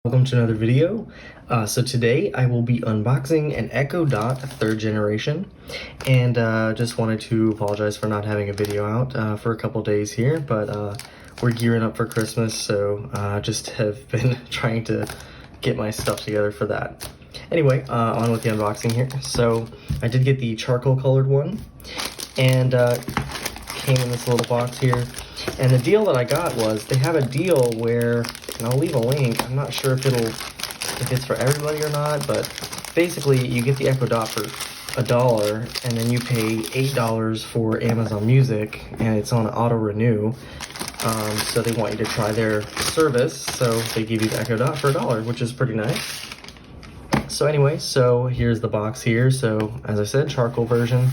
Welcome to another video. So today I will be unboxing an Echo Dot 3rd generation, and just wanted to apologize for not having a video out for a couple days here, but we're gearing up for Christmas, so just have been trying to get my stuff together for that. Anyway, on with the unboxing here. So I did get the charcoal colored one, and came in this little box here. And the deal that I got was they have a deal where, and I'll leave a link, I'm not sure if it's for everybody or not, but basically you get the Echo Dot for $1 and then you pay $8 for Amazon Music, and it's on auto renew. So they want you to try their service, so they give you the Echo Dot for $1, which is pretty nice. So anyway, so here's the box here. So as I said, charcoal version.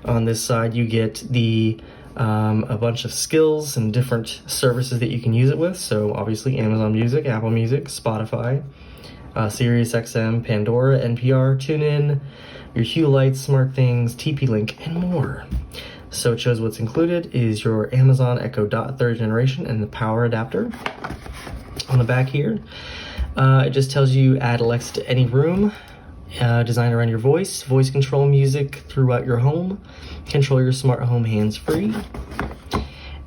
On this side you get the a bunch of skills and different services that you can use it with. So obviously Amazon Music, Apple Music, Spotify, Sirius XM, Pandora, NPR, TuneIn, your Hue Lights, SmartThings, TP-Link, and more. So it shows what's included is your Amazon Echo Dot 3rd generation and the power adapter. On the back here, it just tells you add Alexa to any room, design around your voice control music throughout your home, control your smart home hands-free,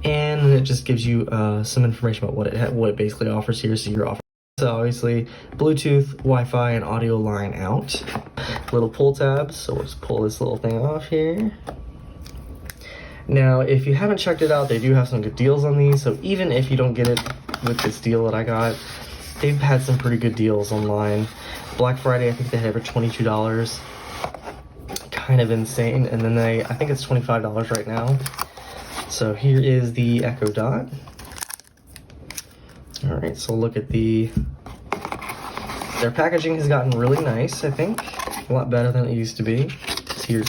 and it just gives you some information about what it basically offers here. So you're offering, so obviously Bluetooth, Wi-Fi, and audio line out. Little pull tabs, so let's pull this little thing off here. Now, if you haven't checked it out, they do have some good deals on these, so even if you don't get it with this deal that I got, they've had some pretty good deals online. Black Friday, I think they had it for $22. Kind of insane. And then I think it's $25 right now. So here is the Echo Dot. All right, so look at their packaging has gotten really nice, I think. A lot better than it used to be. So your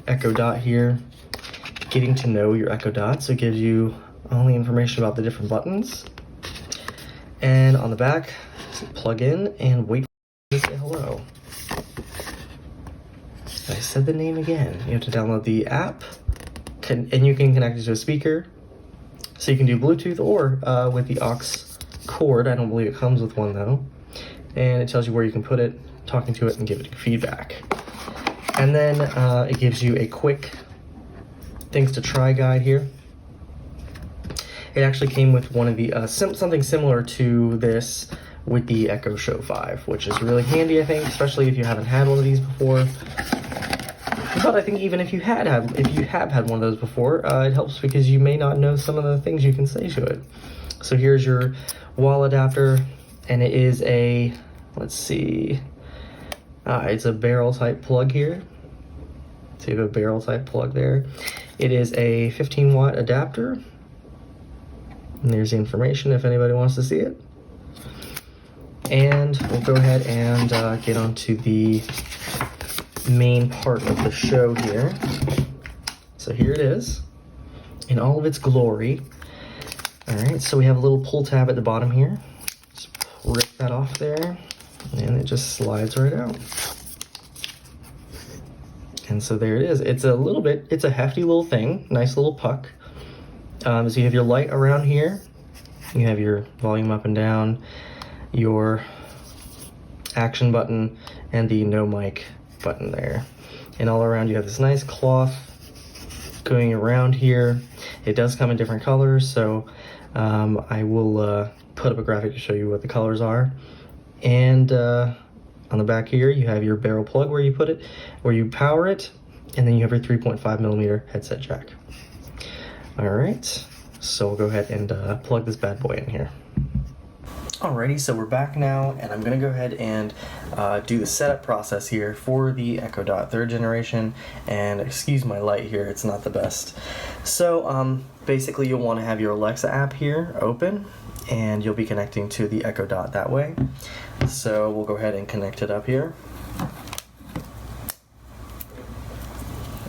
Echo Dot here, getting to know your Echo Dot. So it gives you all the information about the different buttons. And on the back, plug in and wait for it to say hello. I said the name again. You have to download the app, and you can connect it to a speaker. So you can do Bluetooth or with the aux cord. I don't believe it comes with one though. And it tells you where you can put it, talking to it, and give it feedback. And then it gives you a quick things to try guide here. It actually came with one of the something similar to this with the Echo Show 5, which is really handy, I think, especially if you haven't had one of these before. But I think even if you have had one of those before, it helps because you may not know some of the things you can say to it. So here's your wall adapter, and it is a, let's see, it's a barrel type plug here. So you have a barrel type plug there. It is a 15-watt adapter. And there's the information if anybody wants to see it. And we'll go ahead and get onto the main part of the show here. So here it is in all of its glory. All right, so we have a little pull tab at the bottom here. Just rip that off there, and it just slides right out. And so there it is. It's a hefty little thing, nice little puck. So you have your light around here, you have your volume up and down, your action button, and the no mic button there. And all around you have this nice cloth going around here. It does come in different colors, so I will put up a graphic to show you what the colors are. And on the back here you have your barrel plug where you put it, where you power it, and then you have your 3.5mm headset jack. All right, so we'll go ahead and plug this bad boy in here. Alrighty, so we're back now, and I'm gonna go ahead and do the setup process here for the Echo Dot 3rd generation. And excuse my light here, it's not the best. So basically you'll want to have your Alexa app here open, and you'll be connecting to the Echo Dot that way. So we'll go ahead and connect it up here.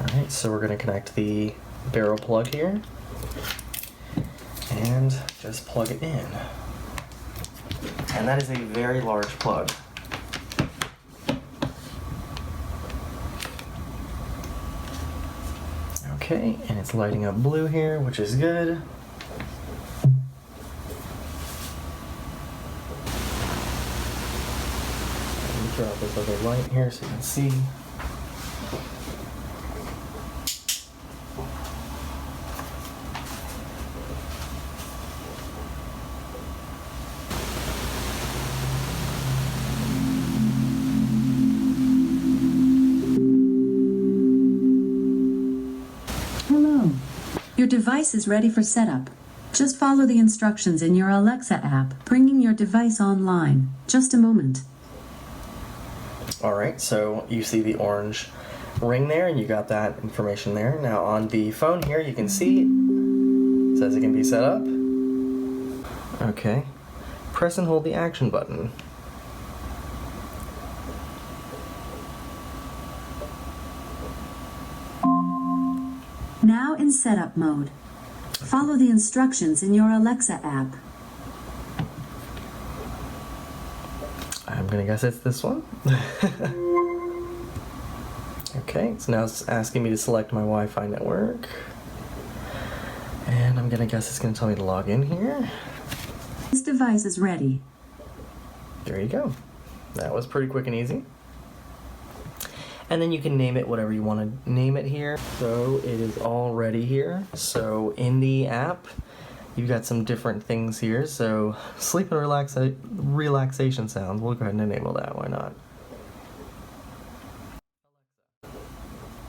Alright, so we're gonna connect the barrel plug here and just plug it in. And that is a very large plug. Okay, and it's lighting up blue here, which is good. turn off this other light here so you can see. Hello. Your device is ready for setup. Just follow the instructions in your Alexa app, bringing your device online. Just a moment. Alright, so you see the orange ring there, and you got that information there. Now on the phone here, you can see it says it can be set up. Okay. Press and hold the action button. Now in setup mode. Follow the instructions in your Alexa app. I'm gonna guess it's this one. Okay, so now it's asking me to select my Wi-Fi network. And I'm gonna guess it's gonna tell me to log in here. This device is ready. There you go. That was pretty quick and easy. And then you can name it whatever you want to name it here. So it is all ready here. So in the app, you've got some different things here. So sleep and relaxation sounds. We'll go ahead and enable that. Why not?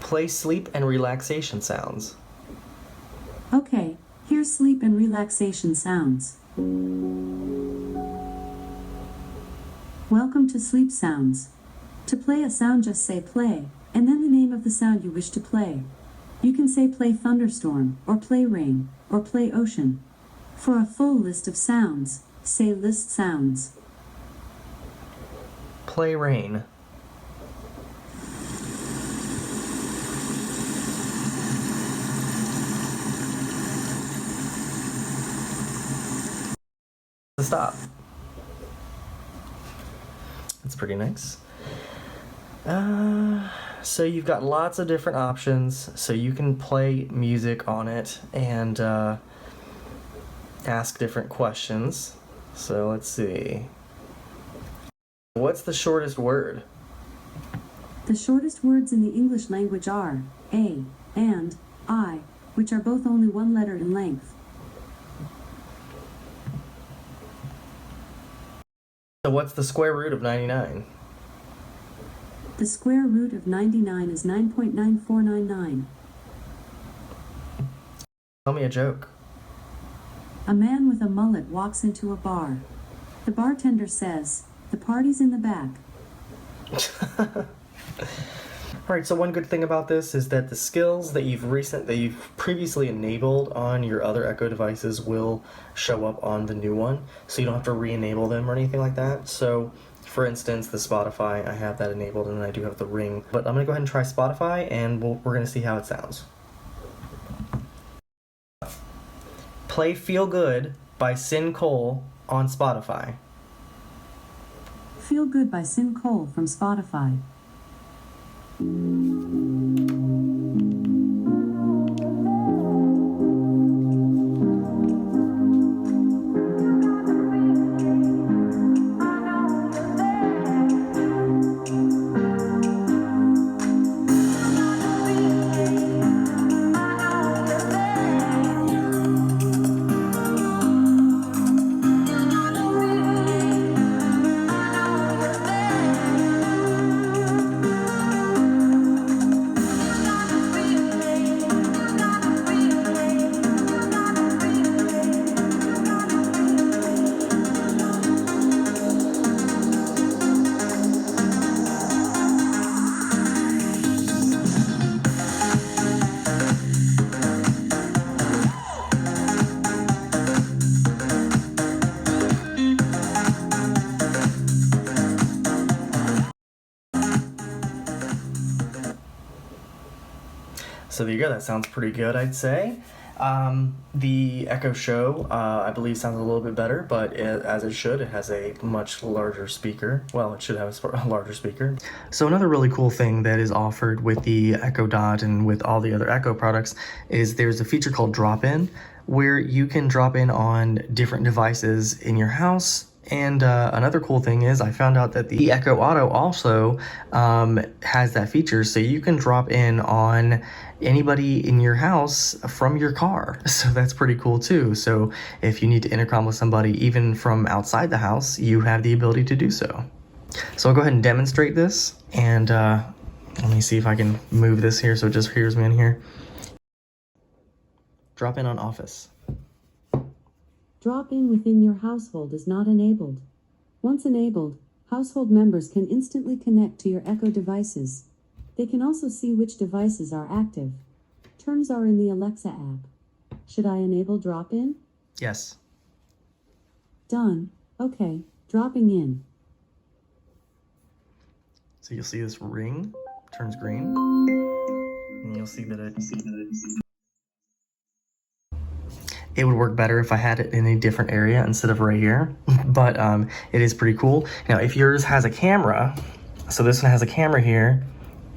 Play sleep and relaxation sounds. Okay, here's sleep and relaxation sounds. Welcome to Sleep Sounds. To play a sound, just say play, and then the name of the sound you wish to play. You can say play thunderstorm, or play rain, or play ocean. For a full list of sounds, say list sounds. Play rain. Stop. That's pretty nice. So you've got lots of different options, so you can play music on it and ask different questions. So let's see. What's the shortest word? The shortest words in the English language are A and I, which are both only one letter in length. So what's the square root of 99? The square root of 99 is 9.9499. Tell me a joke. A man with a mullet walks into a bar. The bartender says, "The party's in the back." Alright, so one good thing about this is that the skills that you've previously enabled on your other Echo devices will show up on the new one, so you don't have to re-enable them or anything like that. So, for instance, the Spotify, I have that enabled, and I do have the Ring. But I'm going to go ahead and try Spotify, and we're going to see how it sounds. Play Feel Good by Sin Cole on Spotify. Feel Good by Sin Cole from Spotify. So there you go, that sounds pretty good, I'd say. The Echo Show, I believe, sounds a little bit better, but as it should, it has a much larger speaker. Well, it should have a larger speaker. So another really cool thing that is offered with the Echo Dot and with all the other Echo products is there's a feature called Drop In, where you can drop in on different devices in your house And another cool thing is I found out that the Echo Auto also has that feature, so you can drop in on anybody in your house from your car. So that's pretty cool too. So if you need to intercom with somebody even from outside the house, you have the ability to do so. So I'll go ahead and demonstrate this, and let me see if I can move this here so it just hears me in here. Drop in on Office. Drop in within your household is not enabled. Once enabled, household members can instantly connect to your Echo devices. They can also see which devices are active. Terms are in the Alexa app. Should I enable drop-in? Yes. Done. Okay, dropping in. So you'll see this ring turns green, and you'll see that it would work better if I had it in a different area instead of right here, but it is pretty cool. Now, if yours has a camera, so this one has a camera here,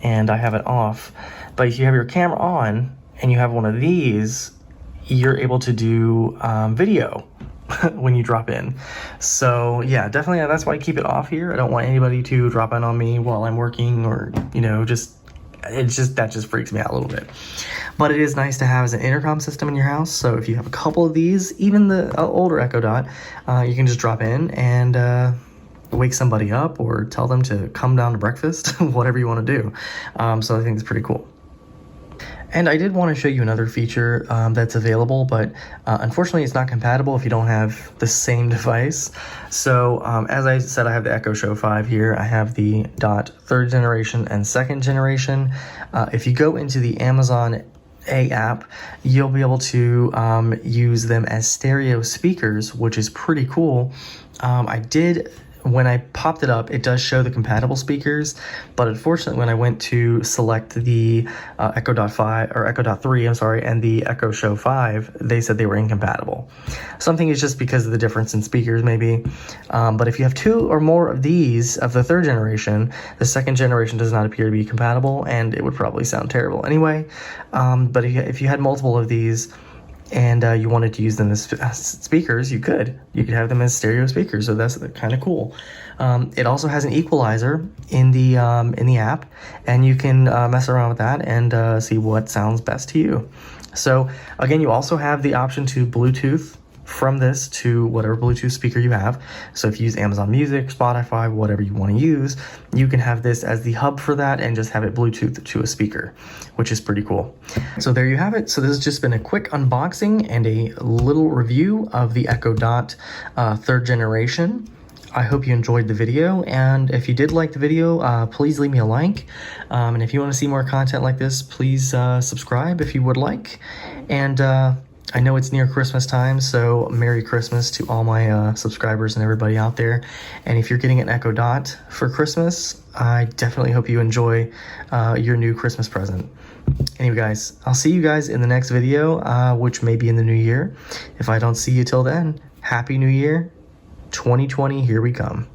and I have it off, but if you have your camera on and you have one of these, you're able to do video when you drop in. So yeah, definitely that's why I keep it off here. I don't want anybody to drop in on me while I'm working, or that just freaks me out a little bit. But it is nice to have as an intercom system in your house. So if you have a couple of these, even the older Echo Dot, you can just drop in and wake somebody up or tell them to come down to breakfast, whatever you want to do. So I think it's pretty cool. And I did want to show you another feature that's available, but unfortunately it's not compatible if you don't have the same device. So as I said, I have the Echo Show 5 here. I have the Dot 3rd generation and 2nd generation. If you go into the Amazon app, you'll be able to use them as stereo speakers, which is pretty cool. When I popped it up, it does show the compatible speakers, but unfortunately when I went to select the Echo Dot 5 or Echo Dot 3, and the Echo Show 5, they said they were incompatible. Something is just because of the difference in speakers maybe, but if you have 2 or more of these of the 3rd generation, the 2nd generation does not appear to be compatible, and it would probably sound terrible anyway. But if you had multiple of these, and you wanted to use them as speakers, you could have them as stereo speakers, so that's kind of cool. It also has an equalizer in the app, and you can mess around with that and see what sounds best to you. So again, you also have the option to Bluetooth from this to whatever Bluetooth speaker you have. So if you use Amazon Music, Spotify, whatever you want to use, you can have this as the hub for that and just have it Bluetooth to a speaker, which is pretty cool. So there you have it. So this has just been a quick unboxing and a little review of the Echo Dot 3rd generation. I hope you enjoyed the video, and if you did like the video, please leave me a like. And if you want to see more content like this, please subscribe if you would like. And I know it's near Christmas time, so Merry Christmas to all my subscribers and everybody out there. And if you're getting an Echo Dot for Christmas, I definitely hope you enjoy your new Christmas present. Anyway, guys, I'll see you guys in the next video, which may be in the new year. If I don't see you till then, Happy New Year. 2020, here we come.